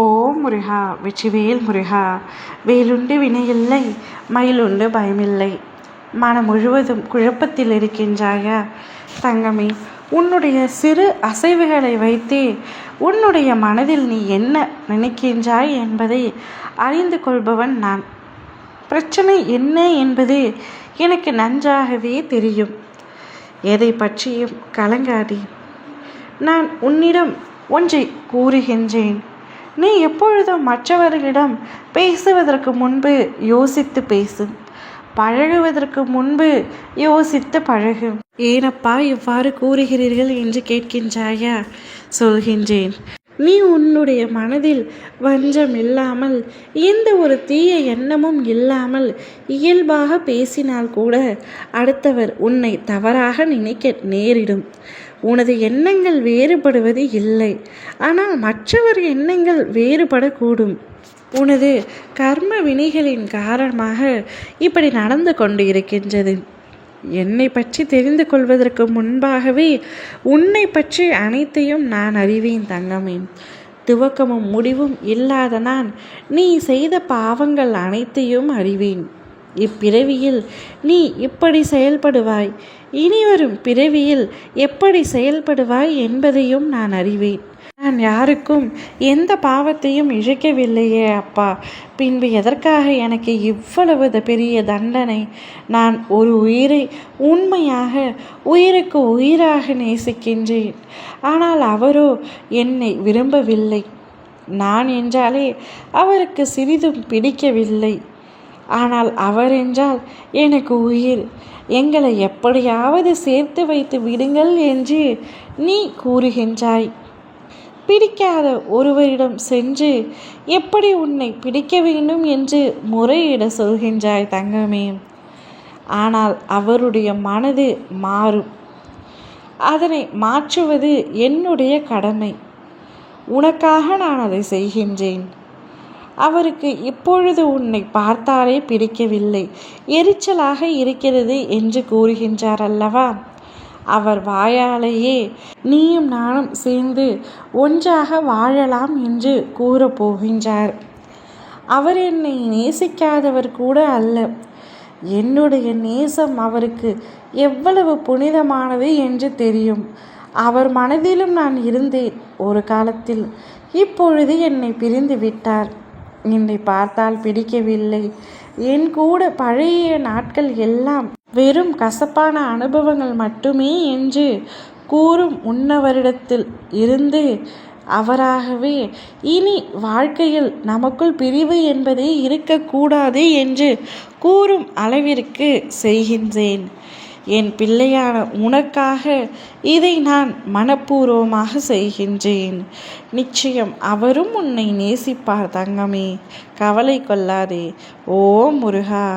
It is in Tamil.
ஓ முருகா, வெற்றிவேல் முருகா. வேலுண்டு வினையில்லை, மயிலுண்டு பயமில்லை. மனம் முழுவதும் குழப்பத்தில் இருக்கின்றாயா தங்கமே? உன்னுடைய சிறு அசைவுகளை வைத்தே உன்னுடைய மனதில் நீ என்ன நினைக்கின்றாய் என்பதை அறிந்து கொள்பவன் நான். பிரச்சனை என்ன என்பது எனக்கு நன்றாகவே தெரியும். எதை பற்றியும் கலங்காதே. நான் உன்னிடம் ஒன்றை கூறுகின்றேன். நீ எப்பொழுதும் மற்றவர்களிடம் பேசுவதற்கு முன்பு யோசித்து பேசு. பழகுவதற்கு முன்பு யோசித்து பழகு. ஏனப்பா இவ்வாறு கூறுகிறீர்கள் என்று கேட்கின்றாயா? சொல்கின்றேன். நீ உன்னுடைய மனதில் வஞ்சம் இல்லாமல், எந்த ஒரு தீய எண்ணமும் இல்லாமல் இயல்பாக பேசினால் கூட அடுத்தவர் உன்னை தவறாக நினைக்க நேரிடும். உனது எண்ணங்கள் வேறுபடுவது இல்லை, ஆனால் மற்றவர் எண்ணங்கள் வேறுபடக்கூடும். உனது கர்ம வினைகளின் காரணமாக இப்படி நடந்து கொண்டு இருக்கின்றது. என்னை பற்றி தெரிந்து கொள்வதற்கு முன்பாகவே உன்னை பற்றி அனைத்தையும் நான் அறிவேன் தங்கமே. துவக்கமும் முடிவும் இல்லாத நான் நீ செய்த பாவங்கள் அனைத்தையும் அறிவேன். இப்பிறவியில் நீ இப்படி செயல்படுவாய், இனிவரும் பிறவியில் எப்படி செயல்படுவாய் என்பதையும் நான் அறிவேன். நான் யாருக்கும் எந்த பாவத்தையும் இழைக்கவில்லையே அப்பா, பின்பு எதற்காக எனக்கு இவ்வளவு பெரிய தண்டனை? நான் ஒரு உயிரை உண்மையாக உயிருக்கு உயிராக நேசிக்கின்றேன். ஆனால் அவரோ என்னை விரும்பவில்லை. நான் என்றாலே அவருக்கு சிறிதும் பிடிக்கவில்லை. ஆனால் அவர் என்றால் எனக்கு உயிர். எங்களை எப்படியாவது சேர்த்து வைத்து விடுங்கள் என்று நீ கூறுகின்றாய். பிடிக்காத ஒருவரிடம் சென்று எப்படி உன்னை பிடிக்க வேண்டும் என்று முறையிட சொல்கின்றாய் தங்கமே. ஆனால் அவருடைய மனது மாறும். அதனை மாற்றுவது என்னுடைய கடமை. உனக்காக நான் அதை செய்கின்றேன். அவருக்கு இப்பொழுது உன்னை பார்த்தாலே பிடிக்கவில்லை, எரிச்சலாக இருக்கிறது என்று கூறுகின்றார் அல்லவா? அவர் வாயாலேயே நீயும் நானும் சேர்ந்து ஒன்றாக வாழலாம் என்று கூறப்போகின்றார். அவர் என்னை நேசிக்காதவர் கூட அல்ல. என்னுடைய நேசம் அவருக்கு எவ்வளவு புனிதமானது என்று தெரியும். அவர் மனதிலும் நான் இருந்தேன் ஒரு காலத்தில். இப்பொழுது என்னை பிரிந்து விட்டார். என்னை பார்த்தால் பிடிக்கவில்லை. என் கூட பழைய நாட்கள் எல்லாம் வெறும் கசப்பான அனுபவங்கள் மட்டுமே என்று கூறும் உன்னவரிடத்தில் இருந்து அவராகவே இனி வாழ்க்கையில் நமக்குள் பிரிவு என்பதே இருக்கக்கூடாது என்று கூறும் அளவிற்கு செய்கின்றேன். என் பிள்ளையான உனக்காக இதை நான் மனப்பூர்வமாக செய்கின்றேன். நிச்சயம் அவரும் உன்னை நேசிப்பார் தங்கமே. கவலை கொள்ளாதே. ஓ முருகா.